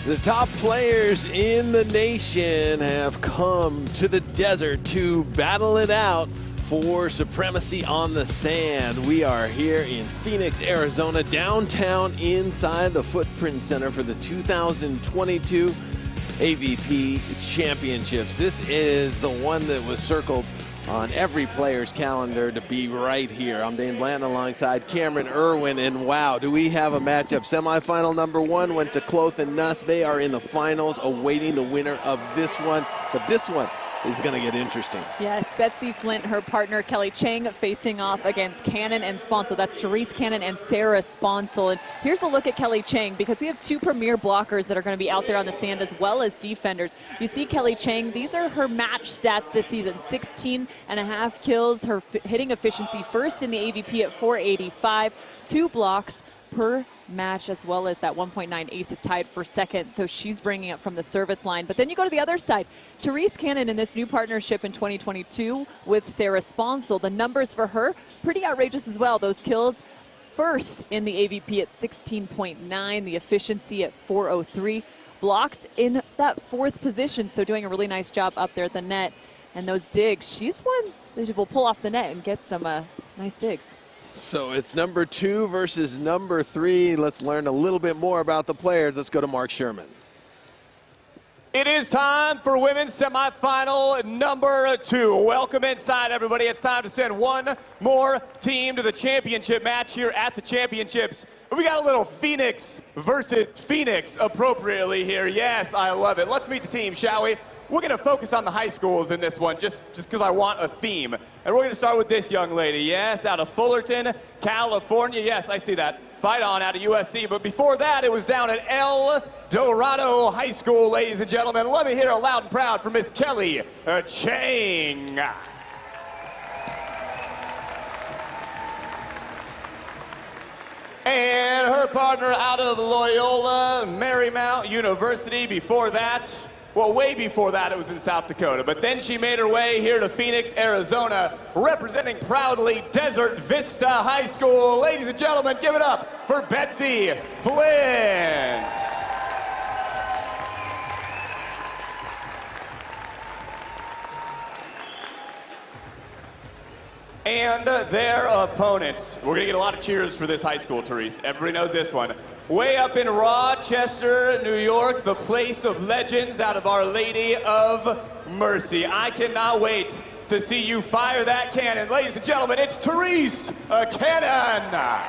The top players in the nation have come to the desert to battle it out for supremacy on the sand. We are here in Phoenix, Arizona, downtown inside the Footprint Center for the 2022 AVP Championships. This is the one that was circled on every player's calendar to be right here. I'm Dane Blanton alongside Cameron Irwin, and wow, do we have a matchup. Semifinal number one went to Cloth and Nuss. They are in the finals awaiting the winner of this one, but this one is going to get interesting. Yes, Betsy Flint, her partner Kelly Cheng, facing off against Cannon and Sponcil. That's Therese Cannon and Sarah Sponcil. And here's a look at Kelly Cheng, because we have two premier blockers that are going to be out there on the sand as well as defenders. You see Kelly Cheng, these are her match stats this season. 16.5 kills, her hitting efficiency first in the AVP at 485, 2 blocks per match, as well as that 1.9 aces tied for second. So she's bringing it from the service line. But then you go to the other side. Therese Cannon in this new partnership in 2022 with Sarah Sponcil. The numbers for her, pretty outrageous as well. Those kills first in the AVP at 16.9, the efficiency at 403. Blocks in that 4th position, so doing a really nice job up there at the net. And those digs, she's one that will pull off the net and get some nice digs. So it's number 2 versus number 3. Let's learn a little bit more about the players. Let's go to Mark Sherman. It is time for women's semifinal number 2. Welcome inside, everybody. It's time to send one more team to the championship match here at the championships. We got a little Phoenix versus Phoenix appropriately here. Yes, I love it. Let's meet the team, shall we? We're going to focus on the high schools in this one, just because I want a theme. And we're going to start with this young lady, yes, out of Fullerton, California. Yes, I see that. Fight on out of USC. But before that, it was down at El Dorado High School, ladies and gentlemen. Let me hear it loud and proud from Miss Kelly Cheng. And her partner out of Loyola Marymount University. Before that, well, way before that, it was in South Dakota. But then she made her way here to Phoenix, Arizona, representing proudly Desert Vista High School. Ladies and gentlemen, give it up for Betsy Flint. And their opponents. We're going to get a lot of cheers for this high school, Therese. Everybody knows this one. Way up in Rochester, New York, the place of legends out of Our Lady of Mercy. I cannot wait to see you fire that cannon. Ladies and gentlemen, it's Therese Cannon.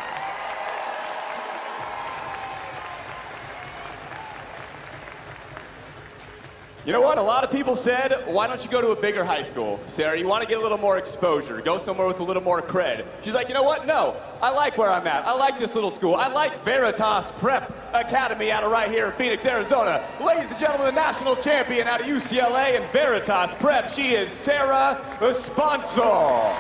You know what? A lot of people said, why don't you go to a bigger high school? Sarah, you want to get a little more exposure. Go somewhere with a little more cred. She's like, you know what? No, I like where I'm at. I like this little school. I like Veritas Prep Academy out of right here in Phoenix, Arizona. Ladies and gentlemen, the national champion out of UCLA and Veritas Prep, she is Sarah Sponcil.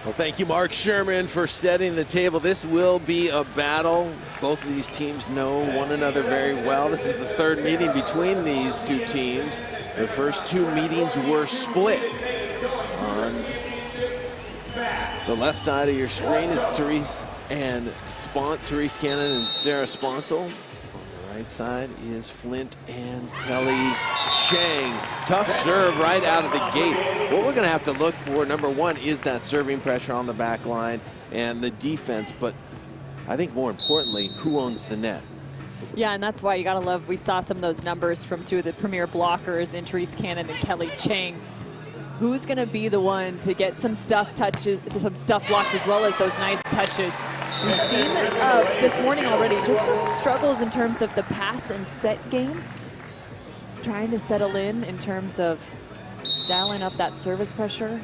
Well, thank you, Mark Sherman, for setting the table. This will be a battle. Both of these teams know one another very well. This is the 3rd meeting between these two teams. The first 2 meetings were split. On the left side of your screen is Therese Cannon and Sarah Sponcil. On the right side is Flint and Kelly Cheng. Tough serve right out of the gate. What we're going to have to look for, number 1, is that serving pressure on the back line and the defense, but I think more importantly, who owns the net? Yeah, and that's why you got to love, we saw some of those numbers from 2 of the premier blockers in Therese Cannon and Kelly Cheng. Who's going to be the one to get some stuff touches, some stuff blocks, as well as those nice touches? We've seen this morning already just some struggles in terms of the pass and set game. Trying to settle in terms of dialing up that service pressure.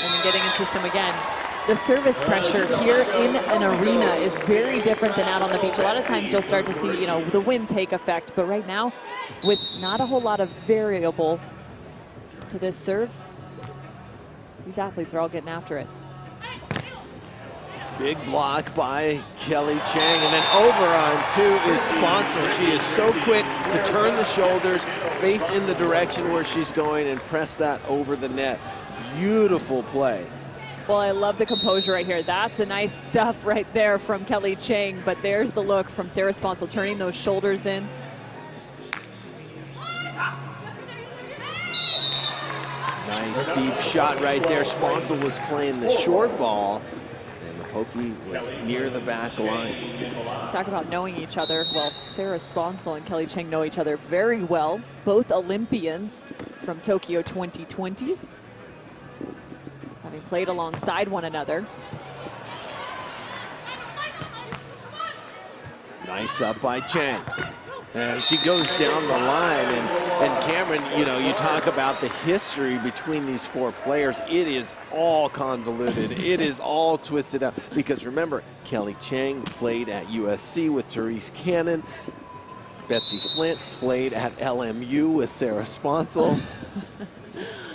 And then getting in system again. The service pressure here in an arena is very different than out on the beach. A lot of times you'll start to see, you know, the wind take effect, but right now, with not a whole lot of variable to this serve, these athletes are all getting after it. Big block by Kelly Cheng, and then over on 2 is Sponcil. She is so quick to turn the shoulders, face in the direction where she's going, and press that over the net. Beautiful play. Well, I love the composure right here. That's a nice stuff right there from Kelly Cheng, but there's the look from Sarah Sponcil, turning those shoulders in. Nice deep shot right there. Sponcil was playing the short ball, and the pokey was near the back line. Talk about knowing each other. Well, Sarah Sponcil and Kelly Cheng know each other very well. Both Olympians from Tokyo 2020. Having played alongside one another. Nice up by Cheng. And she goes down the line. And Cameron, you know, you talk about the history between these four players. It is all convoluted. It is all twisted up. Because remember, Kelly Cheng played at USC with Therese Cannon. Betsy Flint played at LMU with Sarah Sponcil.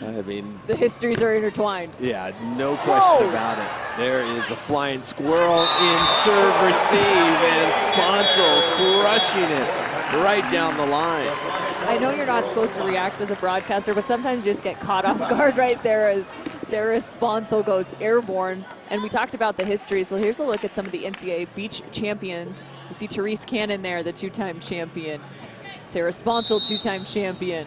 I mean, the histories are intertwined. Yeah, no question about it. There is the flying squirrel in serve receive, and Sponcil crushing it right down the line. I know you're not supposed to react as a broadcaster, but sometimes you just get caught off guard right there as Sarah Sponcil goes airborne. And we talked about the histories. Well, here's a look at some of the NCAA beach champions. You see Therese Cannon there, the two-time champion. Sarah Sponcil, two-time champion.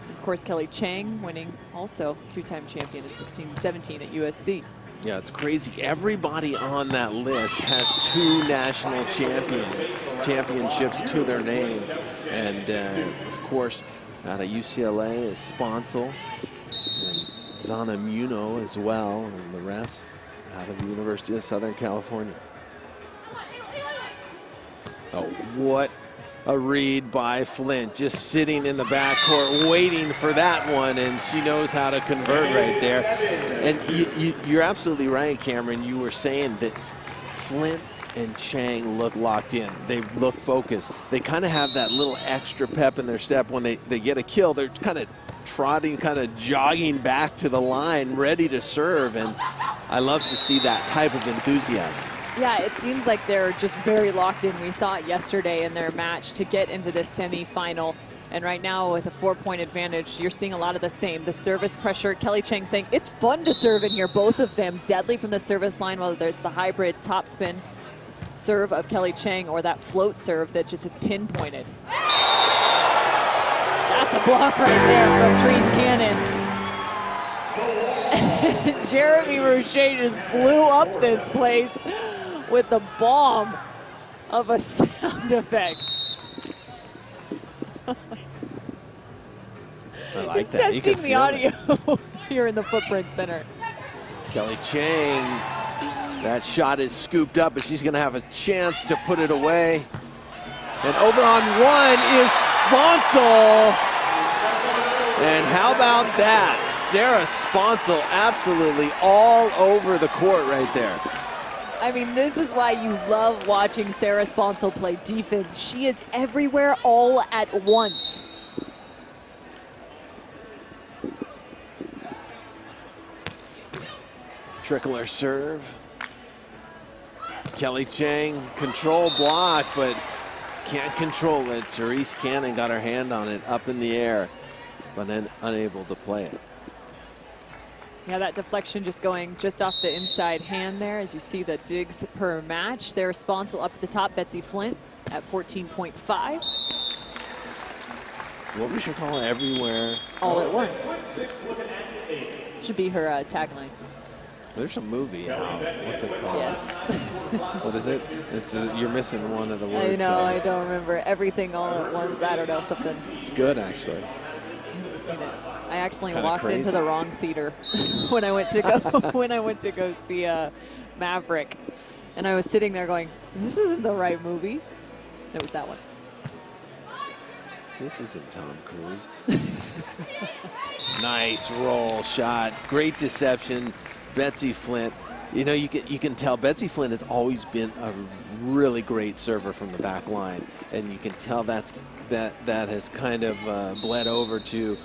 Of course, Kelly Cheng winning also two-time champion in 16-17 at USC. Yeah, it's crazy. Everybody on that list has two national championships to their name. And of course, out of UCLA is Sponcil and Zana Muno as well, and the rest out of the University of Southern California. Oh, what a read by Flint, just sitting in the backcourt waiting for that one, and she knows how to convert right there. And you're absolutely right, Cameron. You were saying that Flint and Cheng look locked in. They look focused. They kind of have that little extra pep in their step when they get a kill. They're kind of trotting, kind of jogging back to the line, ready to serve, and I love to see that type of enthusiasm. Yeah, it seems like they're just very locked in. We saw it yesterday in their match to get into this semifinal. And right now with a 4-point advantage, you're seeing a lot of the same. The service pressure, Kelly Cheng saying it's fun to serve in here. Both of them deadly from the service line, whether it's the hybrid topspin serve of Kelly Cheng or that float serve that just is pinpointed. That's a block right there from Therese Cannon. Jeremy Rocher just blew up this place with the bomb of a sound effect. I like He's that. testing the audio here in the Footprint Center. Kelly Cheng, that shot is scooped up, but she's going to have a chance to put it away. And over on one is Sponcil. And how about that? Sarah Sponcil absolutely all over the court right there. I mean, this is why you love watching Sarah Sponcil play defense. She is everywhere all at once. Trickler serve. Kelly Cheng, control block, but can't control it. Therese Cannon got her hand on it up in the air, but then unable to play it. Yeah, that deflection just going just off the inside hand there as you see the digs per match. Sarah Sponcil up at the top, Betsy Flint at 14.5. What we should call it, everywhere. All at once. Should be her tagline. There's a movie out. What's it called? Yes. What is it? It's you're missing one of the words. I know, I don't remember. Everything all at once. I don't know, something. It's good, actually. I actually Kinda walked crazy. into the wrong theater when I went to go see Maverick, and I was sitting there going, "This isn't the right movie." It was that one. This isn't Tom Cruise. Nice roll shot. Great deception. Betsy Flint. You know, you can tell Betsy Flint has always been a really great server from the back line, and you can tell that has kind of bled over to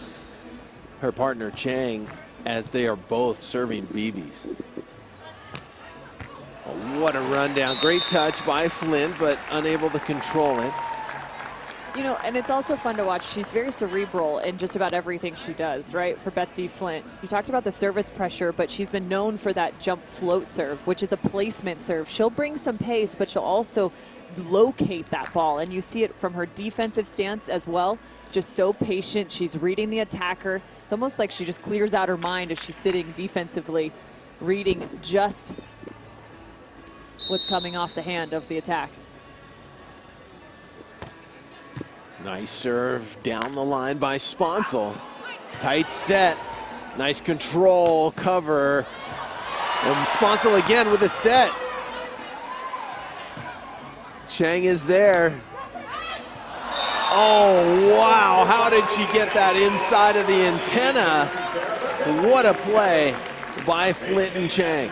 her partner Cheng as they are both serving BBs. Oh, what a rundown. Great touch by Flint, but unable to control it. You know, and it's also fun to watch. She's very cerebral in just about everything she does, right? For Betsy Flint. You talked about the service pressure, but she's been known for that jump float serve, which is a placement serve. She'll bring some pace, but she'll also locate that ball. And you see it from her defensive stance as well. Just so patient. She's reading the attacker. It's almost like she just clears out her mind as she's sitting defensively, reading just what's coming off the hand of the attack. Nice serve down the line by Sponcil. Tight set. Nice control, cover. And Sponcil again with a set. Cheng is there. Oh, wow. How did she get that inside of the antenna? What a play by Flint and Cheng.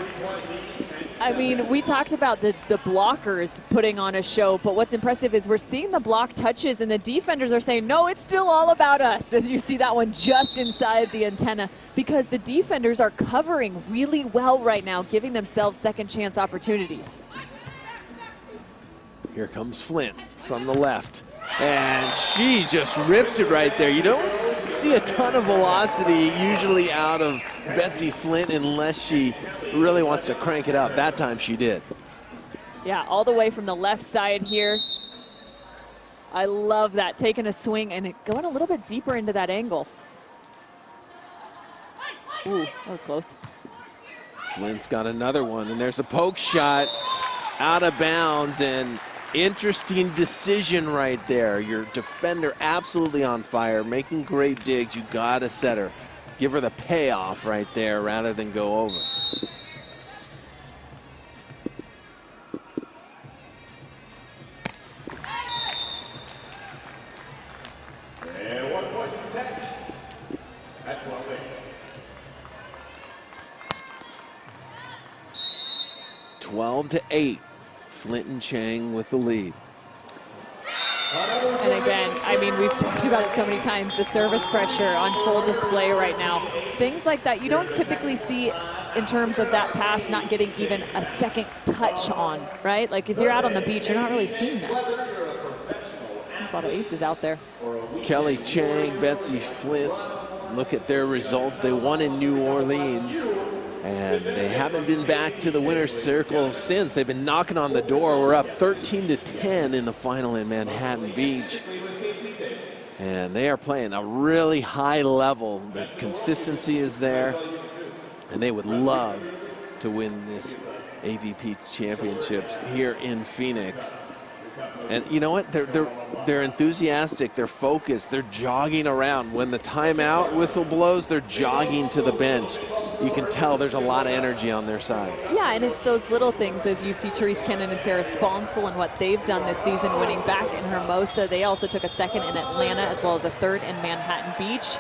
I mean, we talked about the blockers putting on a show, but what's impressive is we're seeing the block touches and the defenders are saying, no, it's still all about us, as you see that one just inside the antenna, because the defenders are covering really well right now, giving themselves second chance opportunities. Here comes Flint from the left, and she just rips it right there. You don't see a ton of velocity usually out of Betsy Flint unless she really wants to crank it up. That time she did. Yeah, all the way from the left side here. I love that, taking a swing and going a little bit deeper into that angle. Ooh, that was close. Flint's got another one, and there's a poke shot out of bounds, and interesting decision right there. Your defender absolutely on fire, making great digs. You gotta set her. Give her the payoff right there rather than go over. And 1 point at 12-8. Flint and Cheng with the lead. And again, I mean, we've talked about it so many times, the service pressure on full display right now. Things like that you don't typically see in terms of that pass not getting even a second touch on, right? Like if you're out on the beach, you're not really seeing that. There's a lot of aces out there. Kelly Cheng, Betsy Flint, look at their results. They won in New Orleans, and they haven't been back to the winner's circle since. They've been knocking on the door. We're up 13-10 in the final in Manhattan Beach. And they are playing a really high level. The consistency is there, and they would love to win this AVP championships here in Phoenix. And you know what? They're enthusiastic. They're focused. They're jogging around. When the timeout whistle blows, they're jogging to the bench. You can tell there's a lot of energy on their side. Yeah, and it's those little things as you see Therese Cannon and Sarah Sponcil and what they've done this season, winning back in Hermosa. They also took a second in Atlanta as well as a third in Manhattan Beach.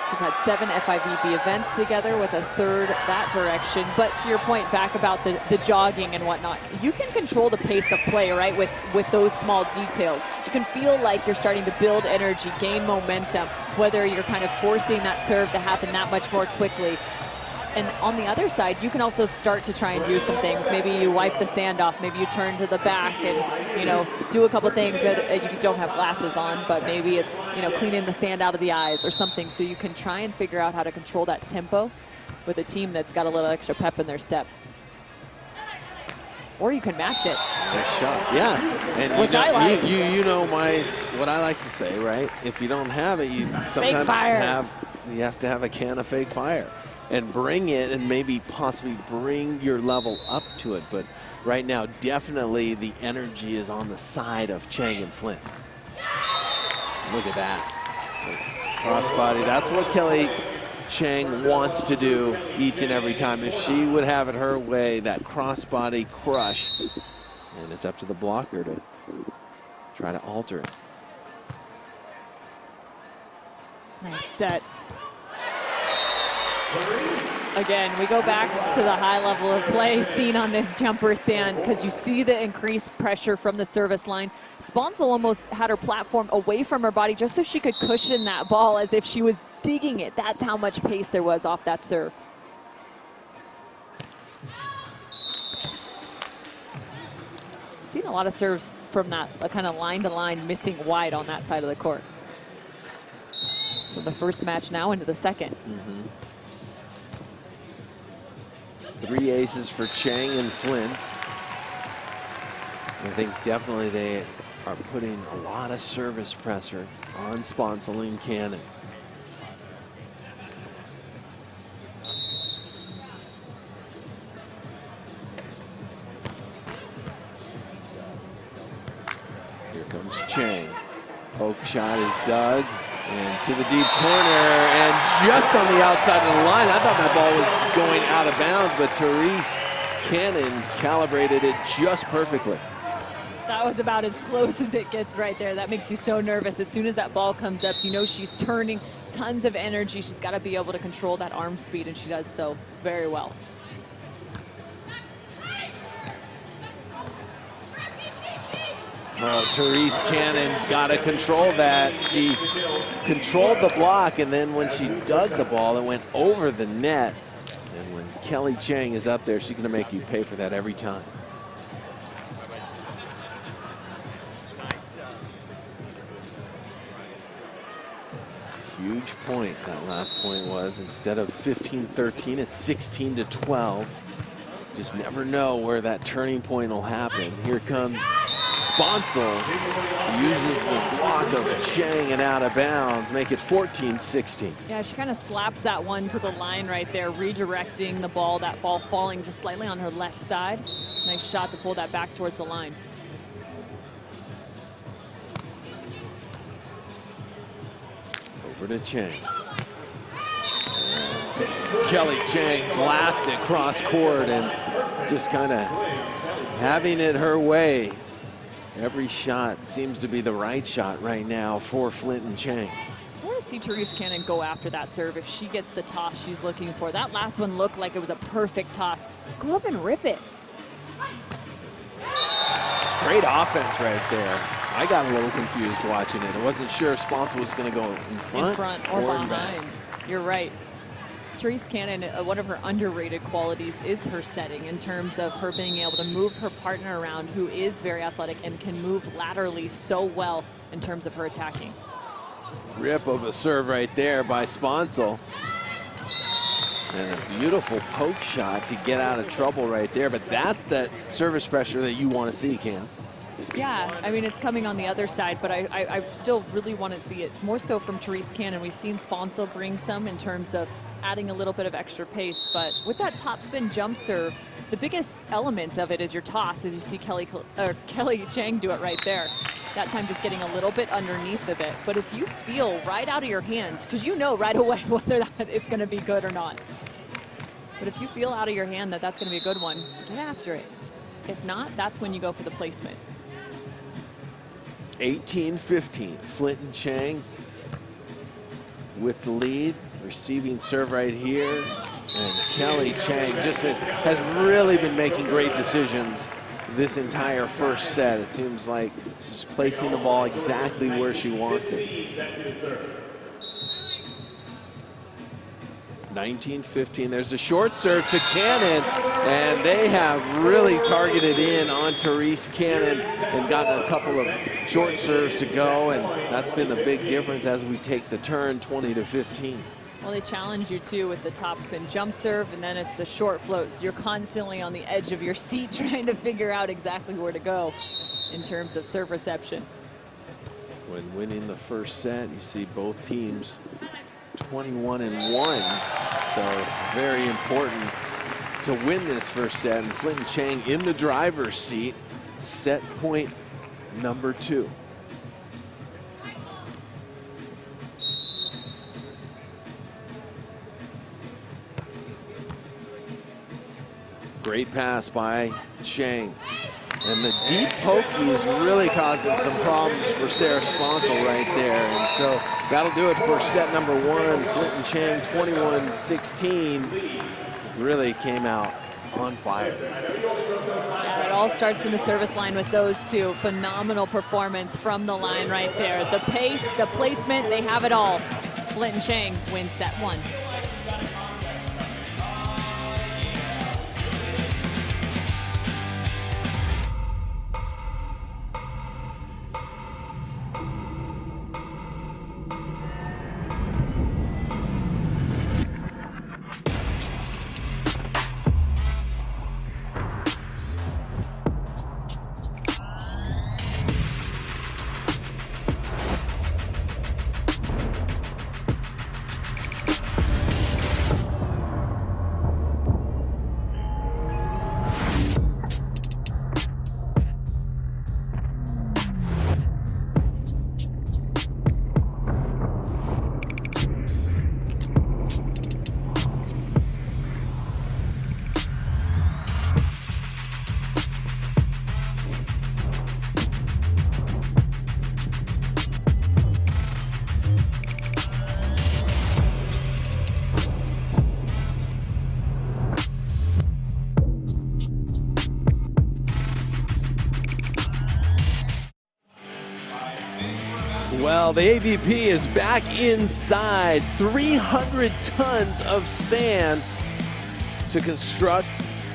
We've had 7 FIVB events together with a third that direction. But to your point back about the jogging and whatnot, you can control the pace of play, right, with those small details. You can feel like you're starting to build energy, gain momentum, whether you're kind of forcing that serve to happen that much more quickly. And on the other side, you can also start to try and do some things. Maybe you wipe the sand off. Maybe you turn to the back and, you know, do a couple things. But you don't have glasses on, but maybe it's, you know, cleaning the sand out of the eyes or something. So you can try and figure out how to control that tempo with a team that's got a little extra pep in their step. Or you can match it. Nice shot, yeah. And which I like. You know what I like to say, right? If you don't have it, you sometimes have to have a can of fake fire and bring it and maybe possibly bring your level up to it. But right now, definitely the energy is on the side of Cheng and Flint. Look at that. Crossbody, that's what Kelly Cheng wants to do each and every time. If she would have it her way, that crossbody crush. And it's up to the blocker to try to alter it. Nice set. Again, we go back to the high level of play seen on this jumper sand because you see the increased pressure from the service line. Sponcil almost had her platform away from her body just so she could cushion that ball as if she was digging it. That's how much pace there was off that serve. seen a lot of serves from that kind of line-to-line missing wide on that side of the court. From the first match now into the second. 3 aces for Cheng and Flint. I think definitely they are putting a lot of service pressure on Sponcil and Cannon. Here comes Cheng. Poke shot is dug. And to the deep corner, and just on the outside of the line. I thought that ball was going out of bounds, but Therese Cannon calibrated it just perfectly. That was about as close as it gets right there. That makes you so nervous. As soon as that ball comes up, you know she's turning, tons of energy. She's got to be able to control that arm speed, and she does so very well. Oh, Therese Cannon's got to control that. She controlled the block, and then when she dug the ball, it went over the net. And when Kelly Cheng is up there, she's going to make you pay for that every time. Huge point that last point was. Instead of 15-13, it's 16-12. Just never know where that turning point will happen. Here comes Sponcil, uses the block of Cheng and out of bounds, make it 14-16. Yeah, she kind of slaps that one to the line right there, redirecting the ball, that ball falling just slightly on her left side. Nice shot to pull that back towards the line. Over to Cheng. Kelly Cheng blasted cross court and just kind of having it her way. Every shot seems to be the right shot right now for Flint and Cheng. I want to see Therese Cannon go after that serve if she gets the toss she's looking for. That last one looked like it was a perfect toss. Go up and rip it. Great offense right there. I got a little confused watching it. I wasn't sure if Sponcil was going to go in front or behind. behind. You're right. Therese Cannon, one of her underrated qualities is her setting in terms of her being able to move her partner around, who is very athletic and can move laterally so well in terms of her attacking. Rip of a serve right there by Sponcil. And a beautiful poke shot to get out of trouble right there. But that's that service pressure that you want to see, Cam. Yeah, I mean, it's coming on the other side, but I still really want to see it. It's more so from Therese Cannon. We've seen Sponcil bring some in terms of adding a little bit of extra pace, but with that topspin jump serve, the biggest element of it is your toss, as you see Kelly Cheng do it right there. That time just getting a little bit underneath of it. But if you feel right out of your hand, because you know right away whether it's going to be good or not. But if you feel out of your hand that that's going to be a good one, get after it. If not, that's when you go for the placement. 18-15, Flint and Cheng with the lead, receiving serve right here. And Kelly Cheng just has really been making great decisions this entire first set. It seems like she's placing the ball exactly where she wants it. 19-15, there's a short serve to Cannon, and they have really targeted in on Therese Cannon and gotten a couple of short serves to go, and that's been the big difference as we take the turn, 20-15. Well, they challenge you too with the topspin jump serve, and then it's the short floats. You're constantly on the edge of your seat trying to figure out exactly where to go in terms of serve reception. When winning the first set, you see both teams 21-1, so very important to win this first set. And Flint and Cheng in the driver's seat, set point number 2. Great pass by Cheng. And the deep pokey is really causing some problems for Sarah Sponcil right there. And so that'll do it for set number 1. Flint and Cheng 21-16 really came out on fire. Yeah, it all starts from the service line with those two. Phenomenal performance from the line right there. The pace, the placement, they have it all. Flint and Cheng win set 1. Well, the AVP is back inside. 300 tons of sand to construct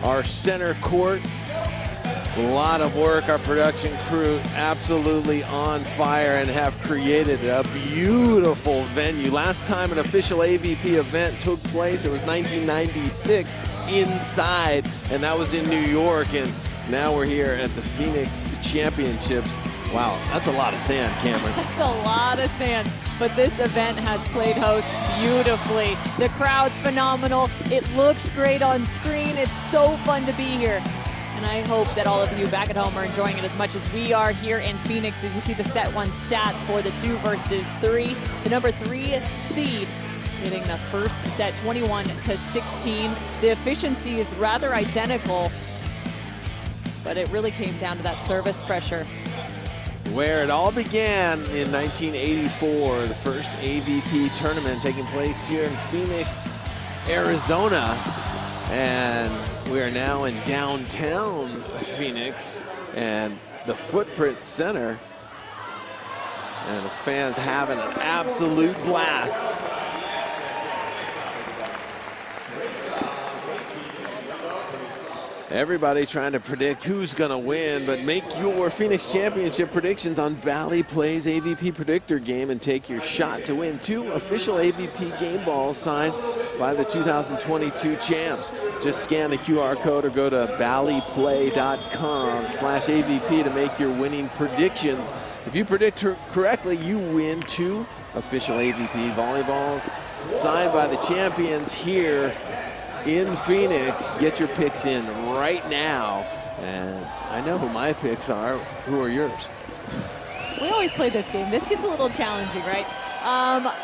our center court. A lot of work. Our production crew absolutely on fire and have created a beautiful venue. Last time an official AVP event took place, it was 1996 inside, and that was in New York. And now we're here at the Phoenix Championships. Wow, that's a lot of sand, Cameron. That's a lot of sand, but this event has played host beautifully. The crowd's phenomenal. It looks great on screen. It's so fun to be here. And I hope that all of you back at home are enjoying it as much as we are here in Phoenix. As you see the set one stats for the 2 versus 3. The number 3 seed getting the first set 21-16. The efficiency is rather identical, but it really came down to that service pressure. Where it all began in 1984, the first AVP tournament taking place here in Phoenix, Arizona. And we are now in downtown Phoenix and the Footprint Center. And the fans having an absolute blast. Everybody trying to predict who's going to win, but make your Phoenix Championship predictions on Valley Play's AVP Predictor game and take your shot to win 2 official AVP game balls signed by the 2022 champs. Just scan the QR code or go to valleyplay.com/AVP to make your winning predictions. If you predict correctly, you win 2 official AVP volleyballs signed by the champions here in Phoenix. Get your picks in right now. And I know who my picks are. Who are yours? We always play this game. This gets a little challenging, right?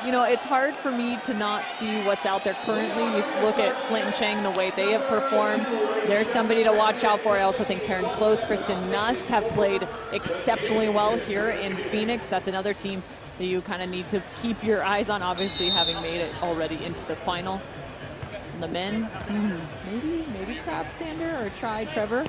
You know, it's hard for me to not see what's out there currently. You look at Flint and Cheng, the way they have performed. There's somebody to watch out for. I also think Taryn Close, Kristen Nuss have played exceptionally well here in Phoenix. That's another team that you kind of need to keep your eyes on, obviously having made it already into the final. The men, maybe Crab Sander or try Trevor.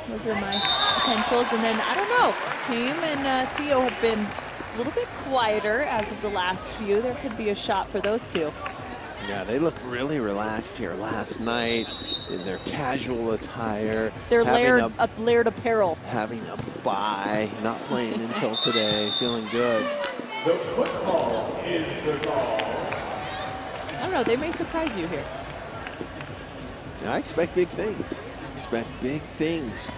Those are my potentials. And then, I don't know, Cam and Theo have been a little bit quieter as of the last few. There could be a shot for those 2. Yeah, they looked really relaxed here last night in their casual attire. Their layered apparel. Having a bye, not playing until today, feeling good. The football is the call. I don't know, they may surprise you here. I expect big things. Expect big things.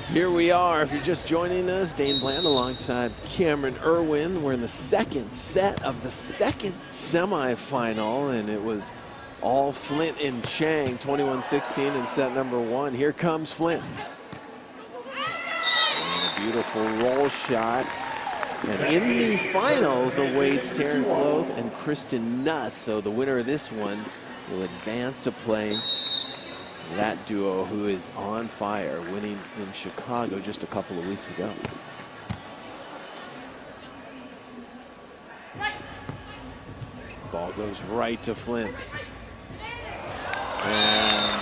Here we are. If you're just joining us, Dane Bland alongside Cameron Irwin. We're in the second set of the second semifinal, and it was all Flint and Cheng, 21-16 in set number 1. Here comes Flint. And a beautiful roll shot. And in the finals awaits Taryn Close and Kristen Nuss. So the winner of this one will advance to play that duo who is on fire, winning in Chicago just a couple of weeks ago. Ball goes right to Flint. And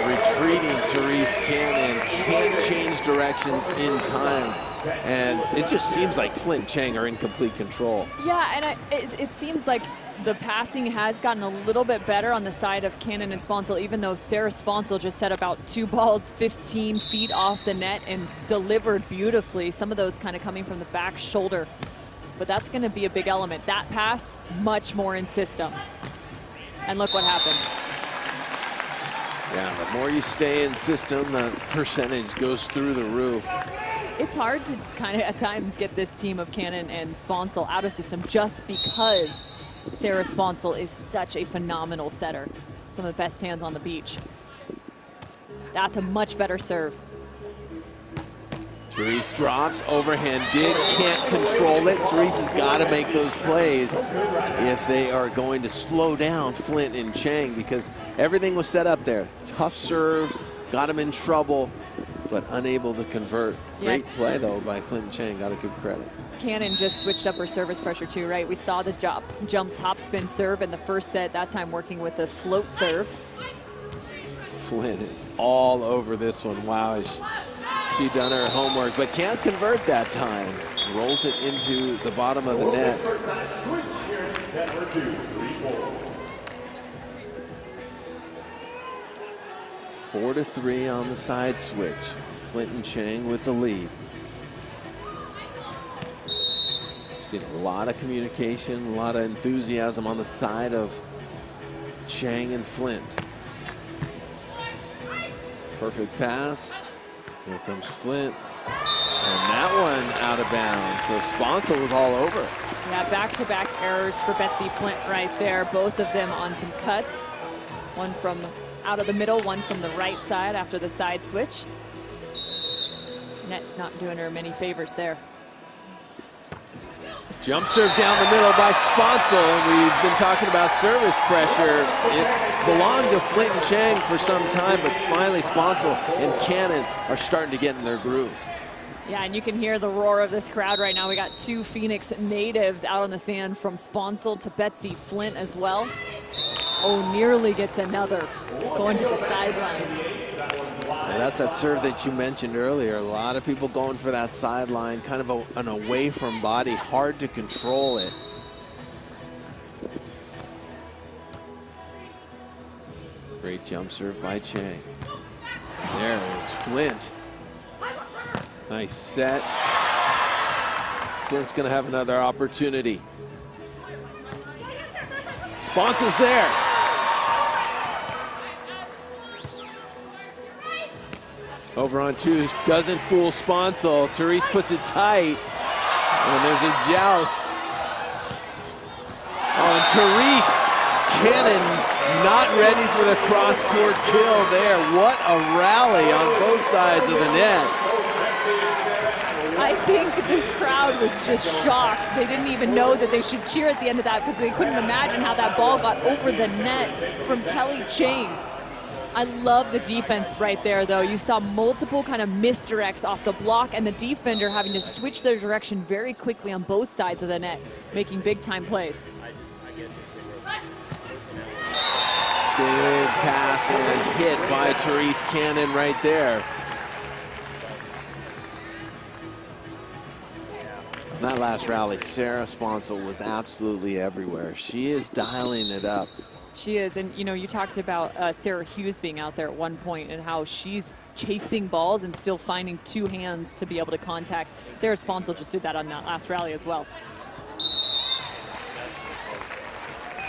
retreating Therese Cannon can't change directions in time. And it just seems like Flint and Cheng are in complete control. Yeah, and it seems like the passing has gotten a little bit better on the side of Cannon and Sponcil, even though Sarah Sponcil just set about 2 balls 15 feet off the net and delivered beautifully. Some of those kind of coming from the back shoulder. But that's going to be a big element. That pass, much more in system. And look what happens. Yeah, the more you stay in system, the percentage goes through the roof. It's hard to kind of at times get this team of Cannon and Sponcil out of system just because Sarah Sponcil is such a phenomenal setter. Some of the best hands on the beach. That's a much better serve. Therese drops, overhand dig, can't control it. Therese has got to make those plays if they are going to slow down Flint and Cheng, because everything was set up there. Tough serve, got him in trouble, but unable to convert. Great play, though, by Flint and Cheng. Got to give credit. Cannon just switched up her service pressure, too, right? We saw the jump topspin serve in the first set, that time working with the float serve. Flint is all over this one. Wow. She done her homework, but can't convert that time. Rolls it into the bottom of the net. 4-3 on the side switch. Flint and Cheng with the lead. Seen a lot of communication, a lot of enthusiasm on the side of Cheng and Flint. Perfect pass. Here comes Flint. And that one out of bounds. So Sponcil was all over. Yeah, back-to-back errors for Betsy Flint right there. Both of them on some cuts. One from out of the middle, one from the right side after the side switch. Net not doing her many favors there. Jump serve down the middle by Sponcil. We've been talking about service pressure. It belonged to Flint and Cheng for some time, but finally Sponcil and Cannon are starting to get in their groove. Yeah, and you can hear the roar of this crowd right now. We got two Phoenix natives out on the sand, from Sponcil to Betsy Flint as well. Oh, nearly gets another, going to the sideline. Yeah, that's that serve that you mentioned earlier. A lot of people going for that sideline, kind of an away from body, hard to control it. Great jump serve by Cheng. There is Flint. Nice set. Flint's gonna have another opportunity. Sponcil's there. Over on two, doesn't fool Sponcil. Therese puts it tight, and there's a joust. Oh, and Therese Cannon not ready for the cross-court kill there. What a rally on both sides of the net. I think this crowd was just shocked. They didn't even know that they should cheer at the end of that because they couldn't imagine how that ball got over the net from Kelly Cheng. I love the defense right there, though. You saw multiple kind of misdirects off the block and the defender having to switch their direction very quickly on both sides of the net, making big-time plays. Big pass and hit by Therese Cannon right there. That last rally, Sarah Sponcil was absolutely everywhere. She is dialing it up. She is, and you know, you talked about Sarah Hughes being out there at one point and how she's chasing balls and still finding two hands to be able to contact. Sarah Sponcil just did that on that last rally as well.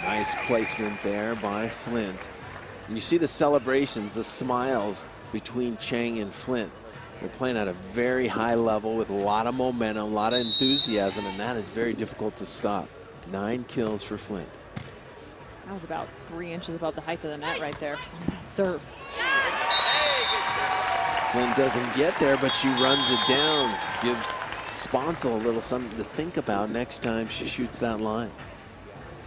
Nice placement there by Flint. And you see the celebrations, the smiles between Cheng and Flint. They're playing at a very high level with a lot of momentum, a lot of enthusiasm, and that is very difficult to stop. 9 kills for Flint. That was about 3 inches above the height of the net right there on that serve. Flint doesn't get there, but she runs it down. Gives Sponcil a little something to think about next time she shoots that line.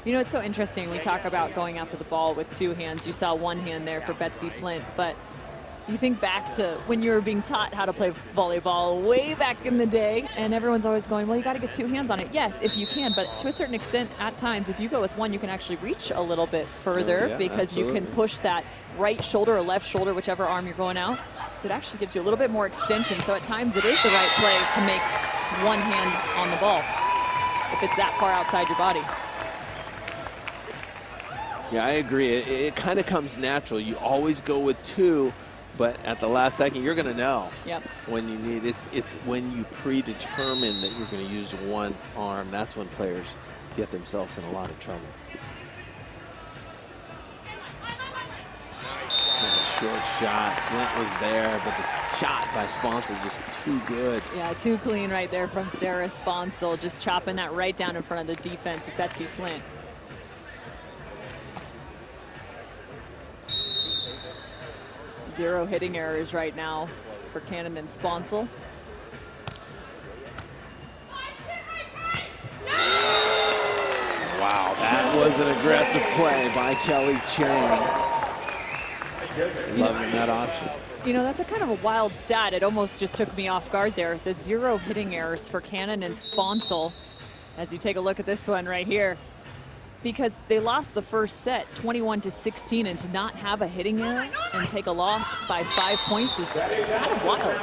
You know, it's so interesting. We talk about going after the ball with two hands. You saw one hand there for Betsy Flint, but you think back to when you were being taught how to play volleyball way back in the day, and everyone's always going, well, you got to get two hands on it. Yes, if you can, but to a certain extent, at times, if you go with one, you can actually reach a little bit further because absolutely. You can push that right shoulder or left shoulder, whichever arm you're going out. So it actually gives you a little bit more extension. So at times it is the right play to make one hand on the ball if it's that far outside your body. Yeah, I agree. It kind of comes natural. You always go with two, but at the last second, you're going to know when you need. It's when you predetermine that you're going to use one arm. That's when players get themselves in a lot of trouble. Short shot. Flint was there, but the shot by Sponcil just too good. Yeah, too clean right there from Sarah Sponcil, just chopping that right down in front of the defense of Betsy Flint. Zero hitting errors right now for Cannon and Sponcil. Wow, that was an aggressive play by Kelly Cheng. Loving that option. You know, that's a kind of a wild stat. It almost just took me off guard there. The 0 hitting errors for Cannon and Sponcil. As you take a look at this one right here. because they lost the first set 21-16, and to not have a hitting error and take a loss by 5 points is kind of wild.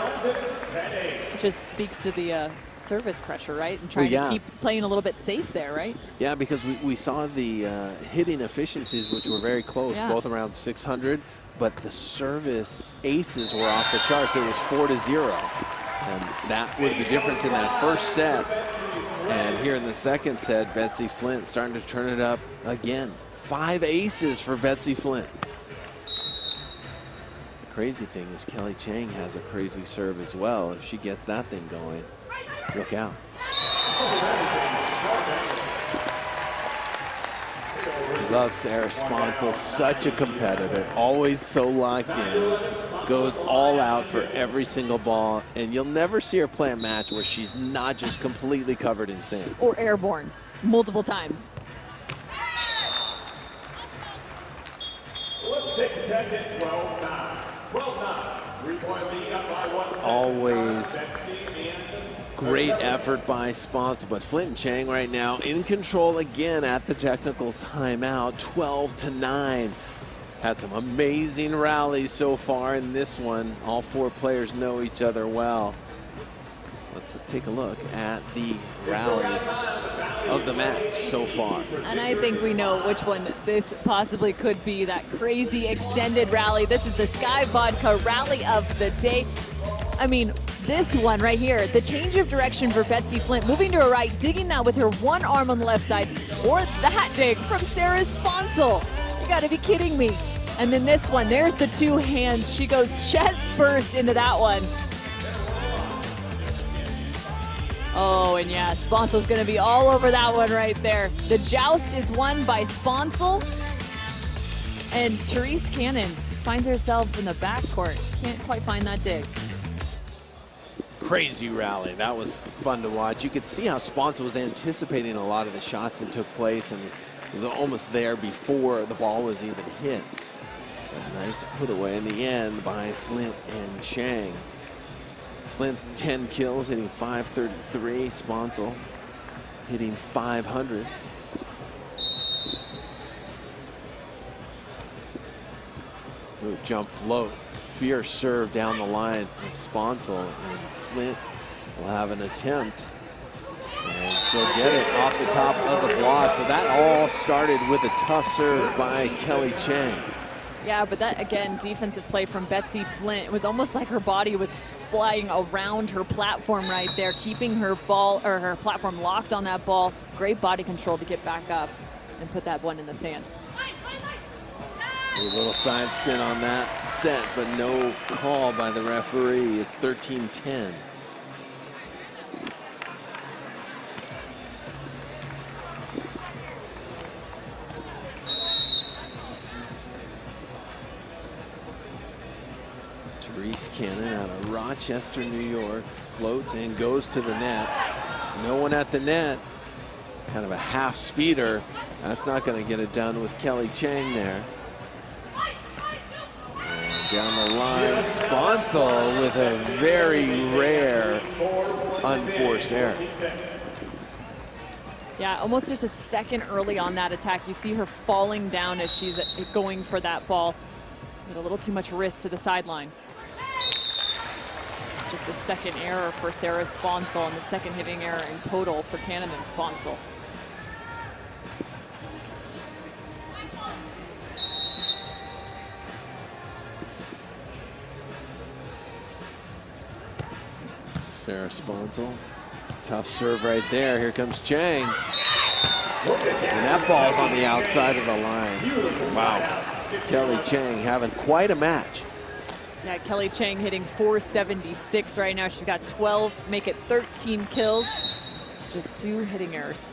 It just speaks to the service pressure, right? And trying to keep playing a little bit safe there, right? Yeah, because we saw the hitting efficiencies, which were very close, both around 600, but the service aces were off the charts. It was 4-0. And that was the difference in that first set. And here in the second set, Betsy Flint starting to turn it up again. 5 aces for Betsy Flint. The crazy thing is Kelly Cheng has a crazy serve as well. If she gets that thing going, look out. Love Sarah Sponcil, such a competitor, always so locked in, goes all out for every single ball, and you'll never see her play a match where she's not just completely covered in sand. Or airborne, multiple times. Always great effort by Sponcil, but Flint and Cheng right now in control again at the technical timeout, 12-9. Had some amazing rallies so far in this one. All 4 players know each other well. Let's take a look at the rally of the match so far. And I think we know which one this possibly could be, that crazy extended rally. This is the Sky Vodka Rally of the Day. I mean, this one right here, the change of direction for Betsy Flint, moving to her right, digging that with her one arm on the left side, or that dig from Sarah Sponcil. You gotta be kidding me. And then this one, there's the 2 hands. She goes chest first into that one. Oh, and yeah, Sponcil's gonna be all over that one right there. The joust is won by Sponcil. And Therese Cannon finds herself in the backcourt. Can't quite find that dig. Crazy rally. That was fun to watch. You could see how Sponcil was anticipating a lot of the shots that took place and was almost there before the ball was even hit. A nice put away in the end by Flint and Cheng. Flint 10 kills, hitting 533. Sponcil hitting 500. Ooh, jump float. Fierce serve down the line from Sponcil, and Flint will have an attempt, and she'll get it off the top of the block. So that all started with a tough serve by Kelly Cheng. Yeah, but that, again, defensive play from Betsy Flint. It was almost like her body was flying around her platform right there, keeping her ball, or her platform locked on that ball. Great body control to get back up and put that one in the sand. A little side spin on that set, but no call by the referee. It's 13-10. Therese Cannon out of Rochester, New York, floats and goes to the net. No one at the net. Kind of a half speeder. That's not going to get it done with Kelly Cheng there. Down the line, Sponcil with a very rare unforced error. Yeah, almost just a second early on that attack. You see her falling down as she's going for that ball with a little too much wrist to the sideline. Just the second error for Sarah Sponcil and the second hitting error in total for Cannon and Sponcil. Sarah Sponcil, tough serve right there. Here comes Cheng. And that ball's on the outside of the line. Wow. Kelly Cheng having quite a match. Yeah, Kelly Cheng hitting 476 right now. She's got 12, make it 13 kills. Just 2 hitting errors.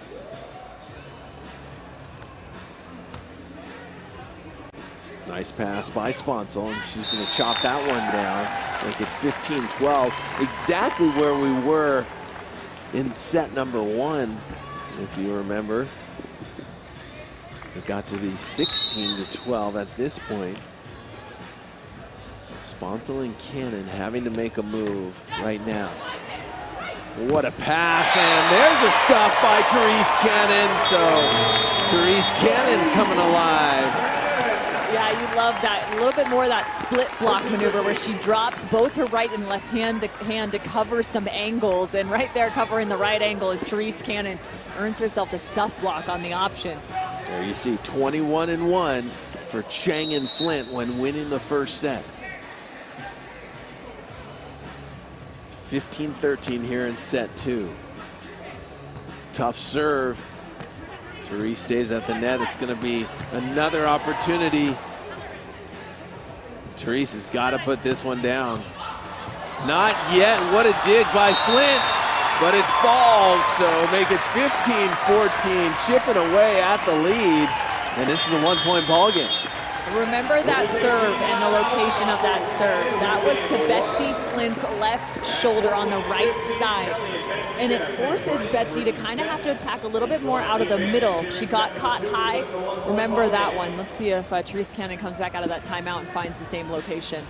Nice pass by Sponcil, and she's going to chop that one down, make it 15-12. Exactly where we were in set number 1, if you remember. It got to be 16-12 at this point. Sponcil and Cannon having to make a move right now. What a pass, and there's a stop by Therese Cannon. So Therese Cannon coming alive. Yeah, you love that. A little bit more of that split block maneuver where she drops both her right and left hand to cover some angles. And right there covering the right angle is Therese Cannon. Earns herself the stuff block on the option. There you see 21-1 for Cheng and Flint when winning the first set. 15-13 here in set 2. Tough serve. Therese stays at the net. It's going to be another opportunity. Therese has got to put this one down. Not yet. What a dig by Flint, but it falls. So make it 15-14, chipping away at the lead. And this is a one-point ball game. Remember that serve and the location of that serve. That was to Betsy Flint's left shoulder on the right side. And it forces Betsy to kind of have to attack a little bit more out of the middle. She got caught high. Remember that one. Let's see if Therese Cannon comes back out of that timeout and finds the same location.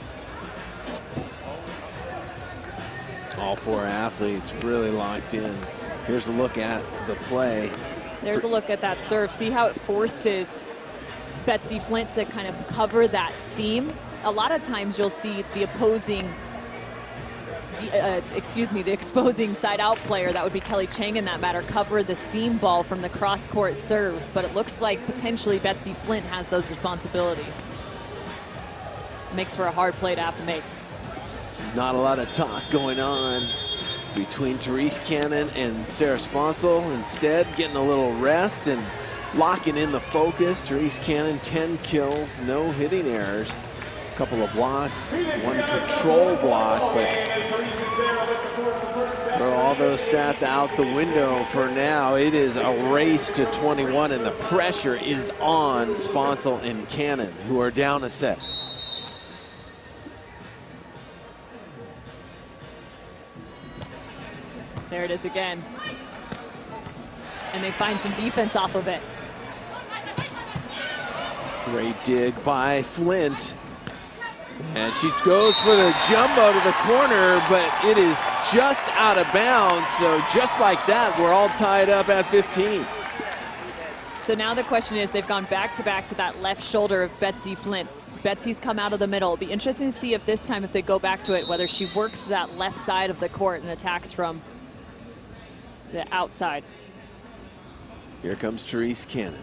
All 4 athletes really locked in. Here's a look at the play. There's a look at that serve. See how it forces Betsy Flint to kind of cover that seam. A lot of times you'll see the opposing, the exposing side-out player, that would be Kelly Cheng in that matter, cover the seam ball from the cross-court serve. But it looks like potentially Betsy Flint has those responsibilities. Makes for a hard play to have to make. Not a lot of talk going on between Therese Cannon and Sarah Sponcil. Instead, getting a little rest and locking in the focus. Therese Cannon, 10 kills, no hitting errors. A couple of blocks, 1 control block, but throw all those stats out the window for now. It is a race to 21, and the pressure is on Sponcil and Cannon, who are down a set. There it is again. And they find some defense off of it. Great dig by Flint. And she goes for the jumbo to the corner, but it is just out of bounds. So just like that, we're all tied up at 15. So now the question is, they've gone back-to-back to that left shoulder of Betsy Flint. Betsy's come out of the middle. It'll be interesting to see if this time, if they go back to it, whether she works that left side of the court and attacks from the outside. Here comes Therese Cannon.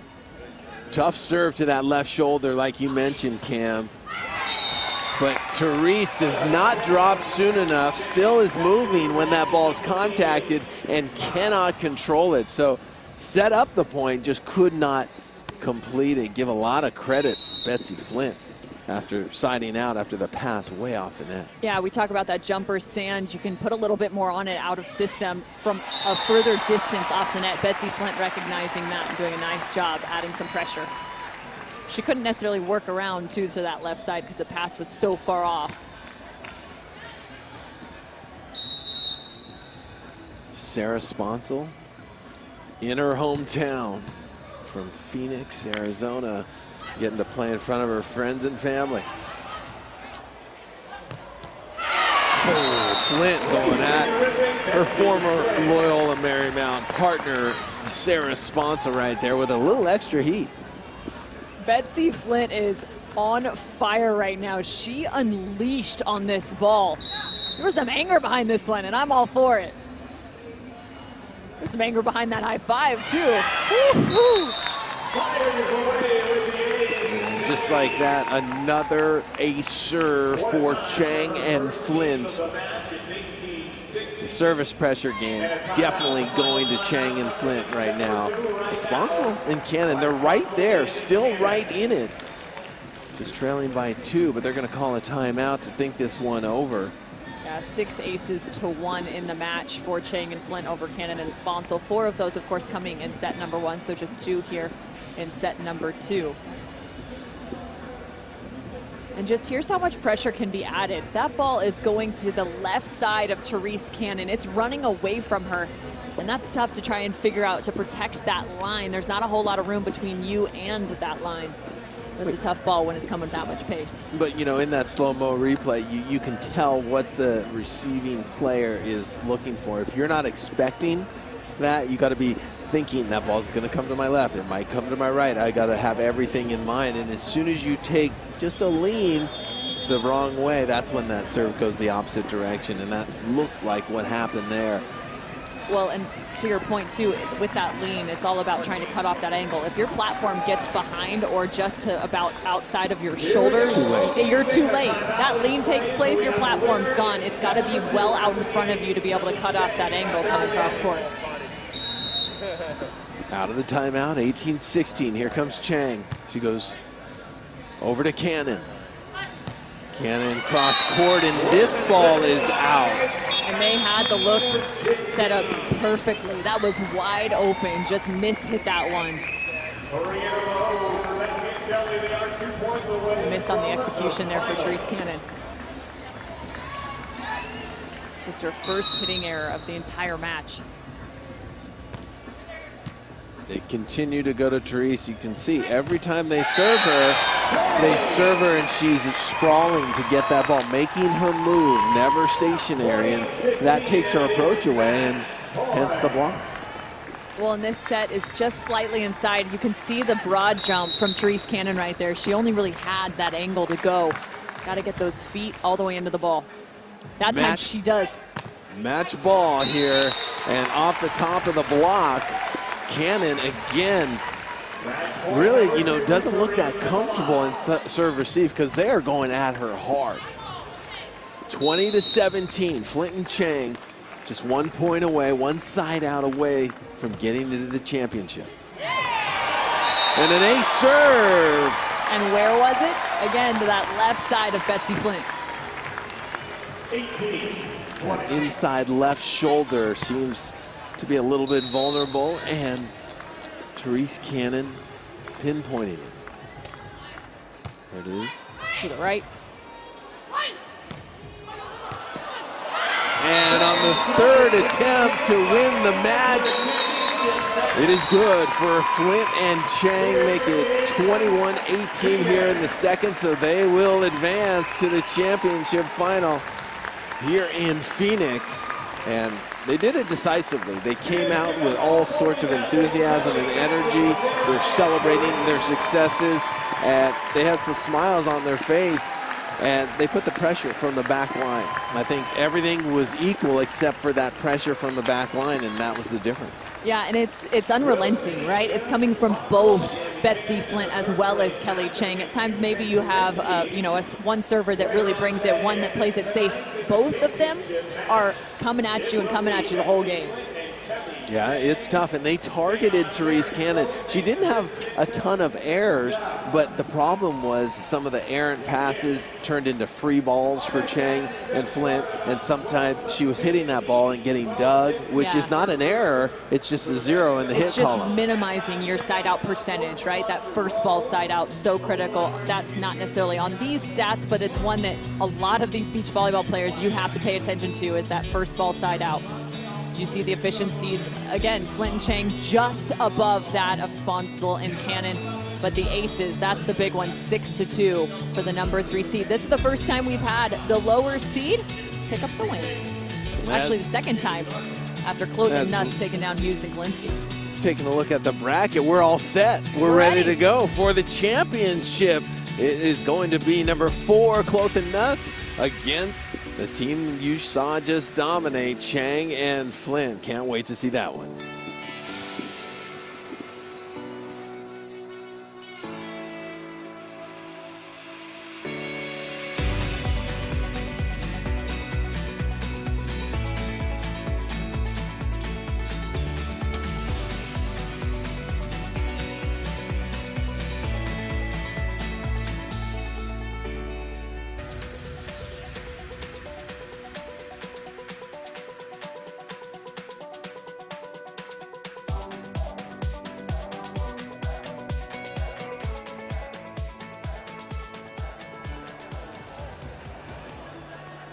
Tough serve to that left shoulder, like you mentioned, Cam. But Therese does not drop soon enough, still is moving when that ball is contacted and cannot control it. So set up the point, just could not complete it. Give a lot of credit to Betsy Flint after siding out after the pass way off the net. Yeah, we talk about that jumper sand. You can put a little bit more on it out of system from a further distance off the net. Betsy Flint recognizing that and doing a nice job adding some pressure. She couldn't necessarily work around too to that left side because the pass was so far off. Sarah Sponcil in her hometown from Phoenix, Arizona, getting to play in front of her friends and family. Oh, Flint going at her former Loyola Marymount partner, Sarah Sponcil, right there with a little extra heat. Betsy Flint is on fire right now. She unleashed on this ball. There was some anger behind this one, and I'm all for it. There's some anger behind that high five, too. Woo-hoo. Just like that, another acer for Cheng and Flint. The service pressure game definitely going to Cheng and Flint right now. But Sponcil and Cannon, they're right there, still right in it. Just trailing by 2, but they're going to call a timeout to think this one over. Yeah, 6 aces to 1 in the match for Cheng and Flint over Cannon and Sponcil. 4 of those, of course, coming in set number 1, so just 2 here in set number 2. And just here's how much pressure can be added. That ball is going to the left side of Therese Cannon. It's running away from her. And that's tough to try and figure out to protect that line. There's not a whole lot of room between you and that line. It's a tough ball when it's coming with that much pace. But, you know, in that slow-mo replay, you can tell what the receiving player is looking for. If you're not expecting that, you got to be thinking that ball's going to come to my left. It might come to my right. I got to have everything in mind. And as soon as you take just a lean the wrong way, that's when that serve goes the opposite direction. And that looked like what happened there. Well, and to your point, too, with that lean, it's all about trying to cut off that angle. If your platform gets behind or just to about outside of your shoulder, it's too late. You're too late. That lean takes place, your platform's gone. It's got to be well out in front of you to be able to cut off that angle coming cross court. Out of the timeout, 18-16. Here comes Cheng. She goes over to Cannon. Cannon cross court, and this ball is out. And they had the look set up perfectly. That was wide open, just hit that one. Miss on the execution there for Therese Cannon. Just her first hitting error of the entire match. They continue to go to Therese. You can see every time they serve her and she's sprawling to get that ball, making her move, never stationary, and that takes her approach away, and hence the block. Well, and this set is just slightly inside. You can see the broad jump from Therese Cannon right there. She only really had that angle to go. Got to get those feet all the way into the ball. That time she does. Match ball here, and off the top of the block, Cannon again really, you know, doesn't look that comfortable in serve receive because they are going at her hard. 20-17, Flint and Cheng just 1 point away, one side out away from getting into the championship. And an ace serve. And where was it? Again, to that left side of Betsy Flint. That inside left shoulder seems to be a little bit vulnerable, and Therese Cannon pinpointing it. There it is. To the right. And on the third attempt to win the match, it is good for Flint and Cheng. Make it 21-18 here in the second, so they will advance to the championship final here in Phoenix. And they did it decisively. They came out with all sorts of enthusiasm and energy. They're celebrating their successes, and they had some smiles on their face, and they put the pressure from the back line. I think everything was equal except for that pressure from the back line, and that was the difference. Yeah, and it's unrelenting, right? It's coming from both Betsy Flint as well as Kelly Cheng. At times maybe you have one server that really brings it, one that plays it safe. Both of them are coming at you the whole game. Yeah, it's tough, and they targeted Therese Cannon. She didn't have a ton of errors, but the problem was some of the errant passes turned into free balls for Cheng and Flint, and sometimes she was hitting that ball and getting dug, which is not an error, it's just a zero in the hit column. It's just minimizing your side-out percentage, right? That first ball side-out, so critical. That's not necessarily on these stats, but it's one that a lot of these beach volleyball players you have to pay attention to, is that first ball side-out. So you see the efficiencies, again, Flint and Cheng just above that of Sponcil and Cannon, but the aces, that's the big one, 6-2 for the number 3 seed. This is the first time we've had the lower seed pick up the win. Actually, the second time after Cloth and Nuss taking down Hughes and Galinsky. Taking a look at the bracket, we're all set. We're ready to go for the championship. It is going to be number 4, Cloth and Nuss, against the team you saw just dominate, Cheng and Flint. Can't wait to see that one.